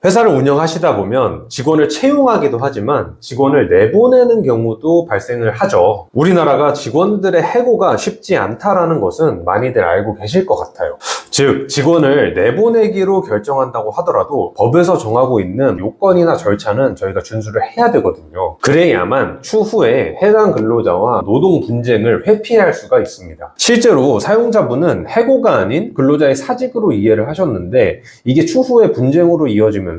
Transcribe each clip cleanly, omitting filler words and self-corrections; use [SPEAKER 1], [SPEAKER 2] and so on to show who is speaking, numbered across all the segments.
[SPEAKER 1] 회사를 운영하시다 보면 직원을 채용하기도 하지만 직원을 내보내는 경우도 발생을 하죠. 우리나라가 직원들의 해고가 쉽지 않다라는 것은 많이들 알고 계실 것 같아요. 즉, 직원을 내보내기로 결정한다고 하더라도 법에서 정하고 있는 요건이나 절차는 저희가 준수를 해야 되거든요. 그래야만 추후에 해당 근로자와 노동 분쟁을 회피할 수가 있습니다. 실제로 사용자분은 해고가 아닌 근로자의 사직으로 이해를 하셨는데 이게 추후에 분쟁으로 이어지면서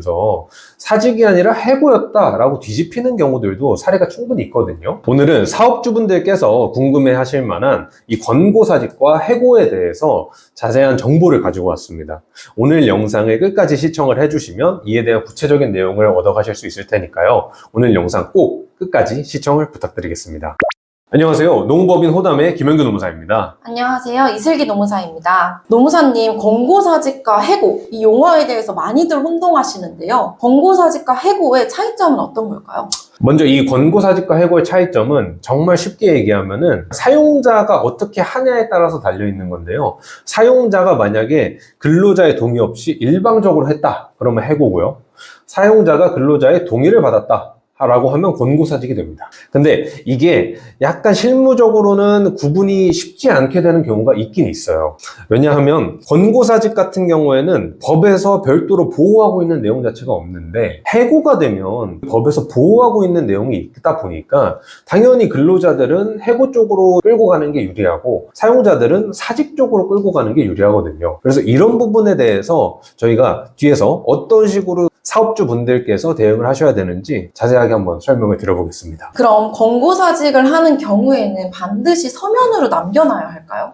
[SPEAKER 1] 사직이 아니라 해고였다라고 뒤집히는 경우들도 사례가 충분히 있거든요. 오늘은 사업주분들께서 궁금해 하실 만한 이 권고사직과 해고에 대해서 자세한 정보를 가지고 왔습니다. 오늘 영상을 끝까지 시청을 해주시면 이에 대한 구체적인 내용을 얻어가실 수 있을 테니까요. 오늘 영상 꼭 끝까지 시청을 부탁드리겠습니다. 안녕하세요. 노무법인 호담의 김현규 노무사입니다.
[SPEAKER 2] 안녕하세요. 이슬기 노무사입니다. 노무사님, 권고사직과 해고, 이 용어에 대해서 많이들 혼동하시는데요. 권고사직과 해고의 차이점은 어떤 걸까요?
[SPEAKER 1] 먼저 이 권고사직과 해고의 차이점은 정말 쉽게 얘기하면은 사용자가 어떻게 하냐에 따라서 달려있는 건데요. 사용자가 만약에 근로자의 동의 없이 일방적으로 했다, 그러면 해고고요. 사용자가 근로자의 동의를 받았다 라고 하면 권고사직이 됩니다. 근데 이게 약간 실무적으로는 구분이 쉽지 않게 되는 경우가 있긴 있어요. 왜냐하면 권고사직 같은 경우에는 법에서 별도로 보호하고 있는 내용 자체가 없는데 해고가 되면 법에서 보호하고 있는 내용이 있다 보니까 당연히 근로자들은 해고 쪽으로 끌고 가는 게 유리하고 사용자들은 사직 쪽으로 끌고 가는 게 유리하거든요. 그래서 이런 부분에 대해서 저희가 뒤에서 어떤 식으로 사업주 분들께서 대응을 하셔야 되는지 자세하게 한번 설명을 드려보겠습니다.
[SPEAKER 2] 그럼 권고사직을 하는 경우에는 반드시 서면으로 남겨놔야 할까요?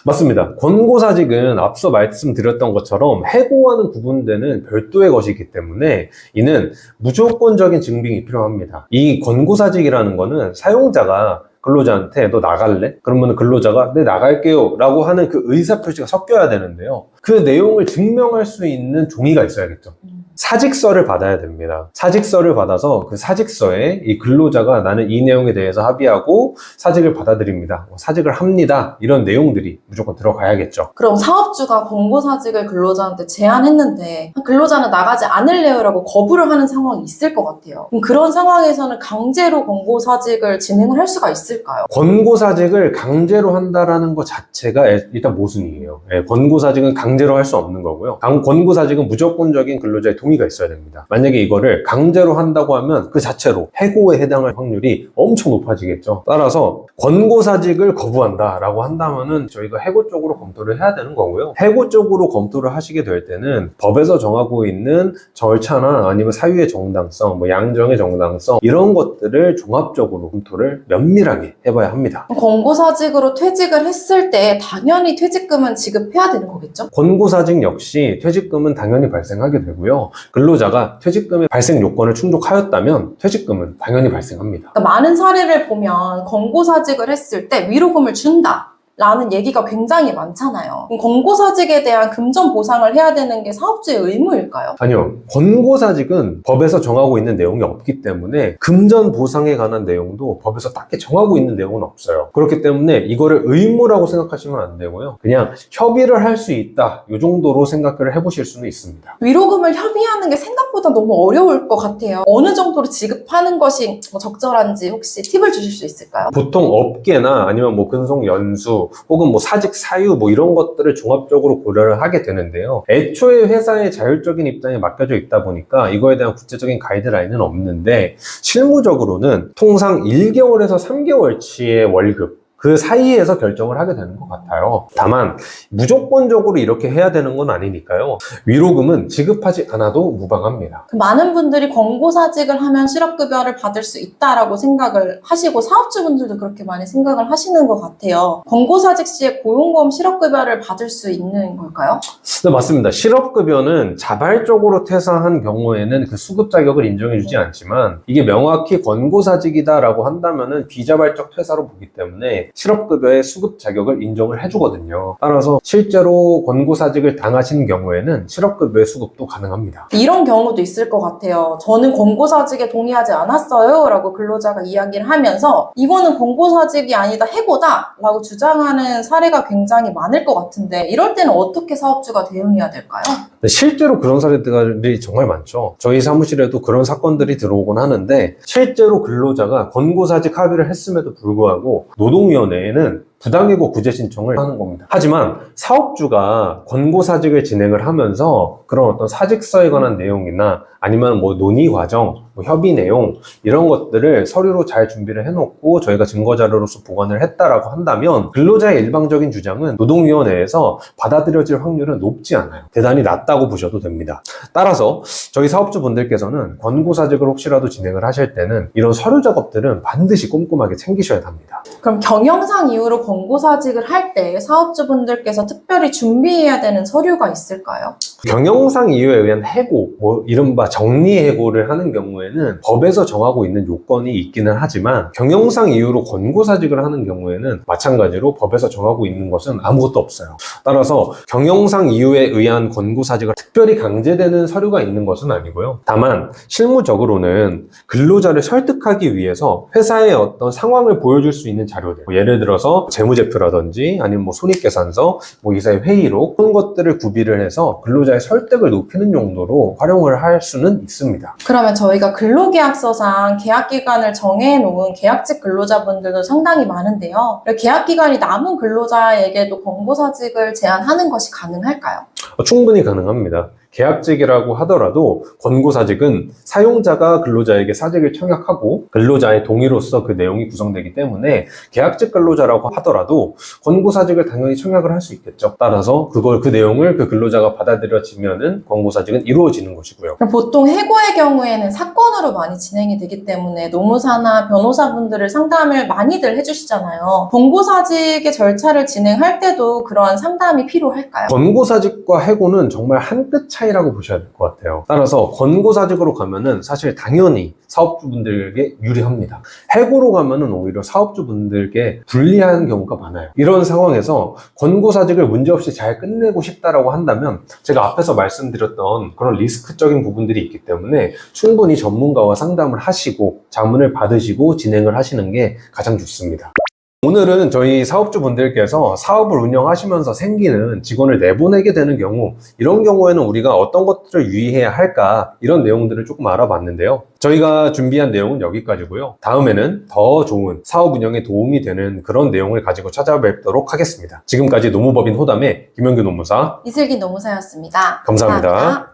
[SPEAKER 1] 맞습니다. 권고사직은 앞서 말씀드렸던 것처럼 해고와는 구분되는 별도의 것이기 때문에 이는 무조건적인 증빙이 필요합니다. 이 권고사직이라는 거는 사용자가 근로자한테 너 나갈래? 그러면 근로자가 네 나갈게요 라고 하는 그 의사표시가 섞여야 되는데요. 그 내용을 증명할 수 있는 종이가 있어야겠죠. 사직서를 받아야 됩니다. 사직서를 받아서 그 사직서에 이 근로자가 나는 이 내용에 대해서 합의하고 사직을 받아들입니다. 사직을 합니다. 이런 내용들이 무조건 들어가야겠죠.
[SPEAKER 2] 그럼 사업주가 권고사직을 근로자한테 제안했는데 근로자는 나가지 않을래요 라고 거부를 하는 상황이 있을 것 같아요. 그럼 그런 상황에서는 강제로 권고사직을 진행을 할 수가 있을까요?
[SPEAKER 1] 권고사직을 강제로 한다라는 것 자체가 일단 모순이에요. 권고사직은 강제로 할 수 없는 거고요. 권고사직은 무조건적인 근로자의 동의가 있어야 됩니다. 만약에 이거를 강제로 한다고 하면 그 자체로 해고에 해당할 확률이 엄청 높아지겠죠. 따라서 권고사직을 거부한다라고 한다면은 저희가 해고 쪽으로 검토를 해야 되는 거고요. 해고 쪽으로 검토를 하시게 될 때는 법에서 정하고 있는 절차나 아니면 사유의 정당성, 양정의 정당성 이런 것들을 종합적으로 검토를 면밀하게 해봐야 합니다.
[SPEAKER 2] 권고사직으로 퇴직을 했을 때 당연히 퇴직금은 지급해야 되는 거겠죠?
[SPEAKER 1] 권고사직 역시 퇴직금은 당연히 발생하게 되고요. 근로자가 퇴직금의 발생 요건을 충족하였다면 퇴직금은 당연히 발생합니다.
[SPEAKER 2] 그러니까 많은 사례를 보면 권고사직을 했을 때 위로금을 준다 라는 얘기가 굉장히 많잖아요. 그럼 권고사직에 대한 금전 보상을 해야 되는 게 사업주의 의무일까요?
[SPEAKER 1] 아니요. 권고사직은 법에서 정하고 있는 내용이 없기 때문에 금전 보상에 관한 내용도 법에서 딱히 정하고 있는 내용은 없어요. 그렇기 때문에 이거를 의무라고 생각하시면 안 되고요. 그냥 협의를 할 수 있다 이 정도로 생각을 해보실 수는 있습니다.
[SPEAKER 2] 위로금을 협의하는 게 생각보다 너무 어려울 것 같아요. 어느 정도로 지급하는 것이 적절한지 혹시 팁을 주실 수 있을까요?
[SPEAKER 1] 보통 업계나 아니면 근속 연수 혹은 사직 사유 이런 것들을 종합적으로 고려를 하게 되는데요. 애초에 회사의 자율적인 입장에 맡겨져 있다 보니까 이거에 대한 구체적인 가이드라인은 없는데 실무적으로는 통상 1개월에서 3개월치의 월급 그 사이에서 결정을 하게 되는 것 같아요. 다만 무조건적으로 이렇게 해야 되는 건 아니니까요. 위로금은 지급하지 않아도 무방합니다.
[SPEAKER 2] 많은 분들이 권고사직을 하면 실업급여를 받을 수 있다라고 생각을 하시고 사업주분들도 그렇게 많이 생각을 하시는 것 같아요. 권고사직 시에 고용보험 실업급여를 받을 수 있는 걸까요?
[SPEAKER 1] 네, 맞습니다. 실업급여는 자발적으로 퇴사한 경우에는 그 수급 자격을 인정해주지 않지만 이게 명확히 권고사직이다라고 한다면은 비자발적 퇴사로 보기 때문에 경우에 실업급여의 수급 자격을 인정을 해주거든요. 따라서 실제로 권고사직을 당하신 경우에는 실업급여의 수급도 가능합니다.
[SPEAKER 2] 이런 경우도 있을 것 같아요. 저는 권고사직에 동의하지 않았어요 라고 근로자가 이야기를 하면서 이거는 권고사직이 아니다 해고다 라고 주장하는 사례가 굉장히 많을 것 같은데 이럴 때는 어떻게 사업주가 대응해야 될까요?
[SPEAKER 1] 실제로 그런 사례들이 정말 많죠. 저희 사무실에도 그런 사건들이 들어오곤 하는데 실제로 근로자가 권고사직 합의를 했음에도 불구하고 노동위원회에는 부당해고 구제 신청을 하는 겁니다. 하지만 사업주가 권고사직을 진행을 하면서 그런 어떤 사직서에 관한 내용이나 아니면 뭐 논의 과정, 뭐 협의 내용 이런 것들을 서류로 잘 준비를 해놓고 저희가 증거자료로서 보관을 했다라고 한다면 근로자의 일방적인 주장은 노동위원회에서 받아들여질 확률은 높지 않아요. 대단히 낮다고 보셔도 됩니다. 따라서 저희 사업주분들께서는 권고사직을 혹시라도 진행을 하실 때는 이런 서류 작업들은 반드시 꼼꼼하게 챙기셔야 합니다.
[SPEAKER 2] 그럼 경영상 이유로 권고사직을 할 때 사업주분들께서 특별히 준비해야 되는 서류가 있을까요?
[SPEAKER 1] 경영상 이유에 의한 해고, 뭐 이른바 정리해고를 하는 경우에는 법에서 정하고 있는 요건이 있기는 하지만 경영상 이유로 권고사직을 하는 경우에는 마찬가지로 법에서 정하고 있는 것은 아무것도 없어요. 따라서 경영상 이유에 의한 권고사직을 특별히 강제되는 서류가 있는 것은 아니고요. 다만 실무적으로는 근로자를 설득하기 위해서 회사의 어떤 상황을 보여줄 수 있는 자료들, 뭐 예를 들어서 재무제표라든지 아니면 뭐 손익계산서, 뭐 이사의 회의록 그런 것들을 구비를 해서 근로자의 설득을 높이는 용도로 활용을 할 수는 있습니다.
[SPEAKER 2] 그러면 저희가 근로계약서상 계약기간을 정해놓은 계약직 근로자분들도 상당히 많은데요. 계약기간이 남은 근로자에게도 권고사직을 제한하는 것이 가능할까요?
[SPEAKER 1] 충분히 가능합니다. 계약직이라고 하더라도 권고사직은 사용자가 근로자에게 사직을 청약하고 근로자의 동의로서 그 내용이 구성되기 때문에 계약직 근로자라고 하더라도 권고사직을 당연히 청약을 할 수 있겠죠. 따라서 그 내용을 그 근로자가 받아들여지면은 권고사직은 이루어지는 것이고요.
[SPEAKER 2] 그럼 보통 해고의 경우에는 사건으로 많이 진행이 되기 때문에 노무사나 변호사분들을 상담을 많이들 해주시잖아요. 권고사직의 절차를 진행할 때도 그러한 상담이 필요할까요?
[SPEAKER 1] 권고사직과 해고는 정말 한 끗 차이라고 보셔야 될 것 같아요. 따라서 권고사직으로 가면은 사실 당연히 사업주분들에게 유리합니다. 해고로 가면은 오히려 사업주분들께 불리한 경우가 많아요. 이런 상황에서 권고사직을 문제없이 잘 끝내고 싶다라고 한다면 제가 앞에서 말씀드렸던 그런 리스크적인 부분들이 있기 때문에 충분히 전문가와 상담을 하시고 자문을 받으시고 진행을 하시는 게 가장 좋습니다. 오늘은 저희 사업주분들께서 사업을 운영하시면서 생기는 직원을 내보내게 되는 경우, 이런 경우에는 우리가 어떤 것들을 유의해야 할까, 이런 내용들을 조금 알아봤는데요. 저희가 준비한 내용은 여기까지고요. 다음에는 더 좋은 사업 운영에 도움이 되는 그런 내용을 가지고 찾아뵙도록 하겠습니다. 지금까지 노무법인 호담의 김영규 노무사,
[SPEAKER 2] 이슬기 노무사였습니다.
[SPEAKER 1] 감사합니다.